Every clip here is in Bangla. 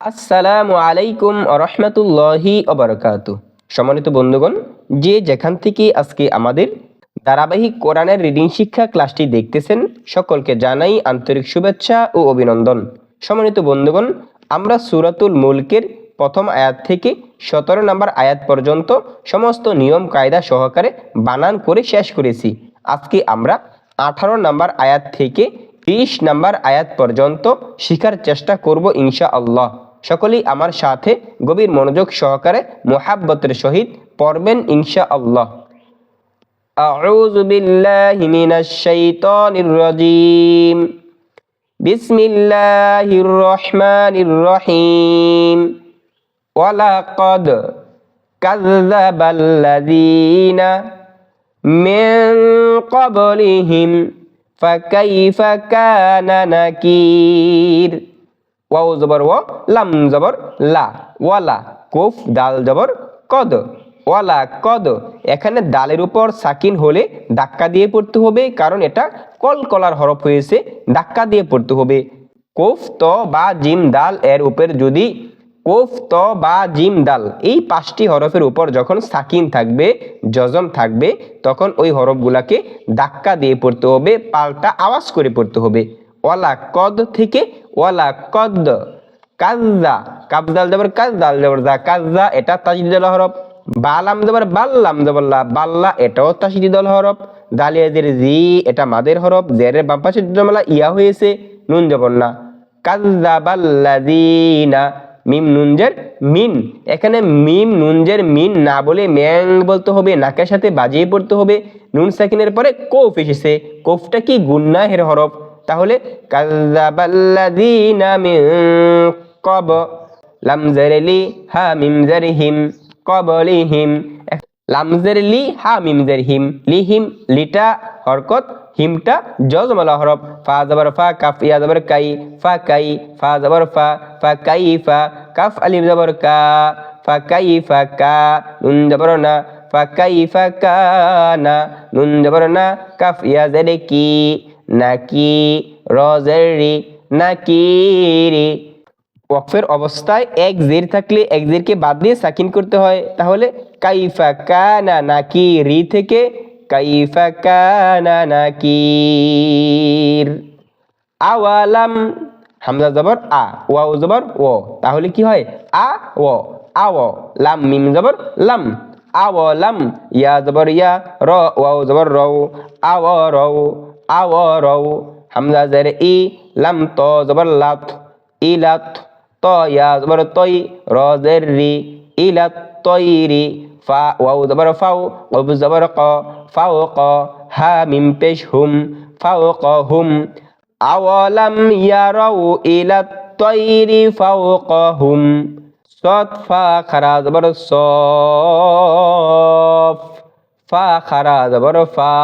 আসসালামু আলাইকুম রহমতুল্লাহি ওবারাকাতু। সম্মানিত বন্ধুগণ, যে যেখান থেকে আজকে আমাদের ধারাবাহিক কোরআনের রিডিং শিক্ষা ক্লাসটি দেখতেছেন, সকলকে জানাই আন্তরিক শুভেচ্ছা ও অভিনন্দন। সম্মানিত বন্ধুগণ, আমরা সূরাতুল মুলকের প্রথম আয়াত থেকে 17 নম্বর আয়াত পর্যন্ত সমস্ত নিয়ম কায়দা সহকারে বানান করে শেষ করেছি। আজকে আমরা 18 নম্বর আয়াত থেকে 20 নম্বর আয়াত পর্যন্ত শেখার চেষ্টা করব ইনশাআল্লাহ। সকলেই আমার সাথে গভীর মনোযোগ সহকারে মুহাব্বতের সহিত পড়বেন ইনশাআল্লাহ। আউযু বিল্লাহি মিনাশ শাইতানির রাজীম। বিসমিল্লাহির রহমানির রহিম। ওয়ালাকাদ কাযযাবাল্লাযীনা মিন ক্বাবলিহিম ফাকাইফা কানা নাকির। ওয়াও জবর ওয়া, লাম জবর লা, ওয়ালা, কুফ দাল জবর কদ, ওয়ালা কদ। এখানে দালের উপর সাকিন হলে ধাক্কা দিয়ে পড়তে হবে, কারণ এটা কলকলার হরফ হয়েছে, ধাক্কা দিয়ে পড়তে হবে। কুফ ত বা জিম দাল এর উপর যদি কুফ ত বা জিম দাল এই 5টি হরফের উপর যখন সাকিন থাকবে, জজম থাকবে, তখন ওই হরফগুলাকে ধাক্কা দিয়ে পড়তে হবে, পাল্টা আওয়াজ করে পড়তে হবে। ওয়ালা কদ থেকে ওয়ালা কদ। কাজ্জা, কাফ দাল জবর কাজ, দাল জবর দা, কাজ্জা এটা তাসদীদ হরফ। বালাম জবর বাল, লাম জবর লা, বাল্লা এটাও তাসদীদ হরফ। দালিয়াদের জি এটা মাদের হরফ, জেরের বাম পাশে জমলা ইয়া হয়েছে, নুন জবর না। কাযযাবাল্লাযীনা, মিম নুনজের মিন। এখানে মিম নুনজের মিন না বলে ম্যাং বলতে হবে, নাকের সাথে বাজিয়ে পড়তে হবে। নুন সাকিনের পরে কফ এসেছে, কফটা কি গুন্নাহের হরফ, তাহলে কাযযাবাল্লাযীনা মিন ক্বাব, লাম জারলি হা মিম জারহিম, ক্বাবলিহিম। লাম জারলি হা মিম জারহিম, লিহিম, লিটা হরকত, হিমটা জজমালা হরফ। ফা জবর ফা, কাফ ইয়া জবর কাই, ফা কাই, ফা জবর ফা, ফা কাইফা, কাফ আলিফ জবর কা, ফা কাইফা কা, নুন জবর না, ফা কাইফা কানা, নুন জবর না, কাফ ইয়া জের কি, নাকি, র জের রি, নাকিরি। ওয়াকফের অবস্থায় এক জের থাকলে এক জেরকে বাদ দিয়ে সাকিন করতে হয়, তাহলে কাইফা কানা নাকিরি থেকে কাইফা কানা নাকির। আওয়ালাম, হামজা জবর আ, ওয়াও জবর ও, তাহলে কি হয় আ ও, আও। লাম মিম জবর লাম, আওয়ালাম। ইয়া জবর ইয়া, র ওয়াও জবর রও, আওয়ারও, আওয়ারও। হামজা জের ই, লাম ত জবর লাত, ইলাত। ত ইয়া জবর তই, র জের রি, ইলাত তৈরি। ফা ওয়াও জবর ফাও, কফ জবর ক, ফাও ক, হা মিম পেশ হুম, ফাও ক হুম। আওয়ালাম ইয়ারাউ ইলাত তৈরি ফাওকাহুম। সদ ফা খারা জবর সফ, ফা খারা জবর ফা,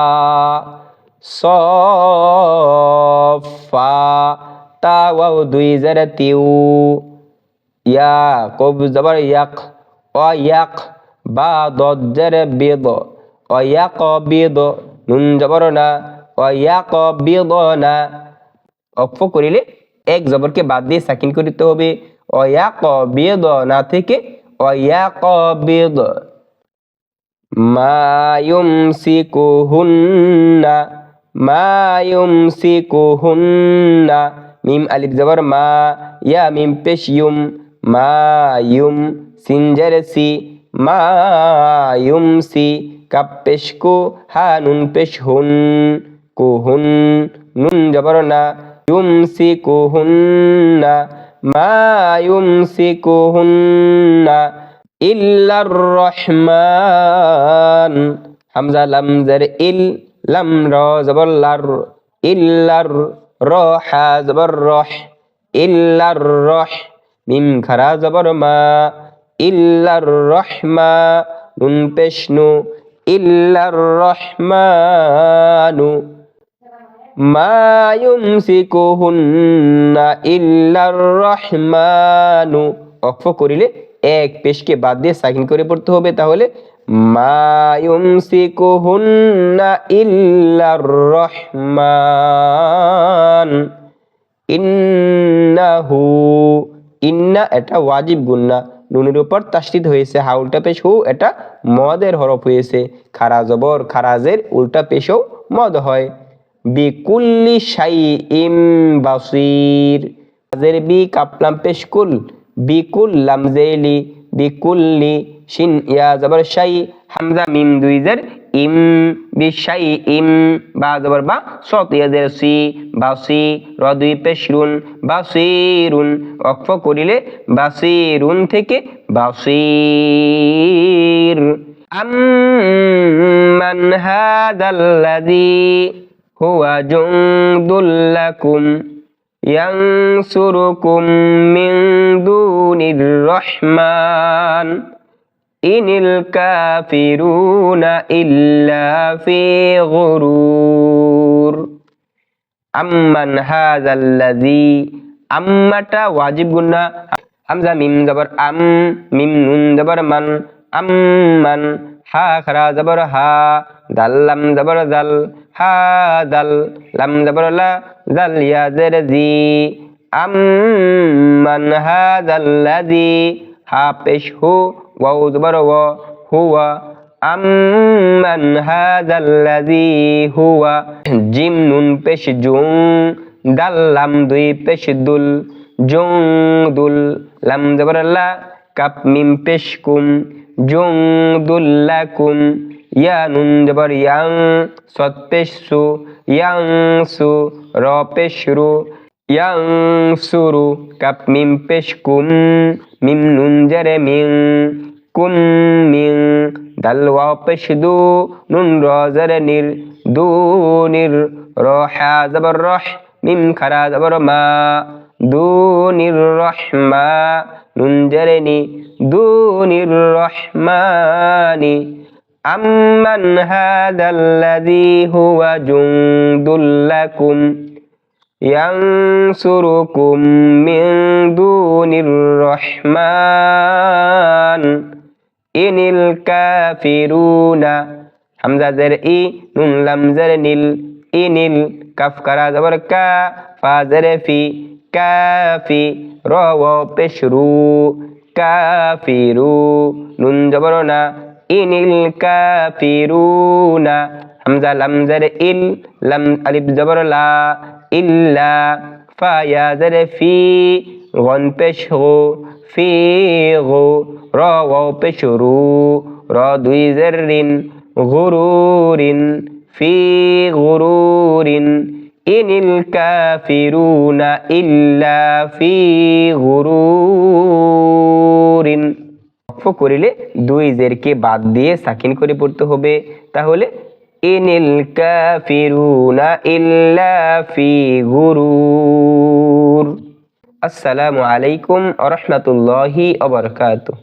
সফা। তা ওয়াও দুই জের তিউ, ইয়া কফ জবর ইয়াক, অ ইয়াক। বা দদ জের বিদ, অ ইয়াক বিদ, নুন জবর না, অ ইয়াক বিদ না। অক্ফ করিলে এক জবরকে বাদ দিয়ে সাকিন করতে হবে। অয়াকবিদ না থেকে অয়াকবিদ। মা ইউমসিকুহুন্না, মা ইউমসিকুহুন্না। মিম আলিফ জবর মা, ইয়া মিম পেশ ইউম, মা ইউম, সিন জের সি, মা ইউমসি। কাপ পেশ কু, হা নুন পেশ হুন, কুহুন, নুন জবর না, ইউমসিকুহুন্না, মা ইউমসিকুহুন্না ইল্লার রহমান। হামজা লাম জের ইল, লাম র জবর লার, ইল্লার, র হা জবর রহ, ইল্লার রহ। মিম খারা জবর মা, ইল্লার রহমা, নুন পেশ নু, ইল্লার রহমানু। মা ইউমসিকুহুন্না ইল্লার রহমানু। ওয়াকফ করিলে এক পেশকে বাদ দিয়ে সাকিন করে পড়তে হবে, তাহলে মা ইউমসিকুহুন্না ইল্লার রহমান। ইন্নাহু, ইন্না এটা ওয়াজিব গুন্না, নুনের উপর তাসদিদ হয়েছে, হা উল্টা পেশ হু এটা মদের হরফ হয়েছে, খারা জবর খারাজের উল্টা পেশও মদ হয়। বিকুল্লি শাইইম বাসির, হাজের বি কাপলাম পেশ কুল, বিকুল লাম জেলি, বিকুল্লি শিন ইয়া জবর শাই, হামজা মিম দুই জের ইম, বিশাই ইম, বা জবর বা সত ইয়া জের সি, বাসি র দুই পেশ রুন, বাসিরুন, ওয়াকফ করিলে বাসিরুন থেকে বাসির। আম্মান হাদাল্লাযী হুয়া জুনদুল লাকুম ইয়ানসুরুকুম মিন দুনির রহমান ইনিল কাফিরুনা ইল্লা ফি গুরুর। আম্মান হাযাল্লাযী, আম্মাটা ওয়াজিব গুন্না, হামজা মিম জবর আম, মিম নুন জবর মান, আম্মান, হা খারা জবর হা, দাল লাম জবর জাল, হা দাল, লাম জবর লা, জাল ইয়া জের জি, আম্মান হাযাল্লাযী, হা পেশ হু, ওয়াও জবর ওয়া, হুয়া, আম্মান হাযাল্লাযী হুয়া, জিম নুন পেশ জুং, দাল লাম দুই পেশ দুল, জুং দুল, লাম জবর লা, কাপ মিম পেশ কুম, জুং দুল লাকুম, ইয়া নুন জবর ইয়াং, সদ পেশ সু, ইয়াং সু, র পেশ রু, ইয়াং সুরু, কাপ মিম পেশ কুম, মিম নুন জেরে মিং, কুম মিং, দাল ওয়াও পেশ দু, নুন র জেরে নির, দু নির, র হা জবর রহ, মিম খারা জবর মা, দুনির রহমা, নুন জেরে নি, দুনির রহমানি। আম্মান হাযাল্লাযী হুয়া জুনদুল লাকুম ইয়ানসুরুকুম মিন দুনির রহমান ইনিল কাফিরুনা, হামজা জের ই, নুন লাম জের নিল, ইনিল, কাফ কারা জবর কা, ফা জের ফি, কাফি, র ওয়াও পেশ রু, কাফিরু, নুন জবর না, ইনিল কাফিরুনা, হামজা লাম জের ইল, লাম আলিফ জবর লা, ইল্লা, ফা ইয়া জের ফি, গন পেশ গো, ফি গো, র ওয়াও পেশ রু, র দুই জের রিন, গুরুরিন, ফি গুরুরিন, ইনিল কাফিরুনা ইল্লা ফি গুরুরিন। ওয়াকফ করিলে দুই জেরকে বাদ দিয়ে সাকিন করে পড়তে হবে, তাহলে ইনিল কাফিরুনা ইল্লা ফি গুরুর। আসসালামু আলাইকুম ওয়া রাহমাতুল্লাহি ওয়া বারাকাতুহু।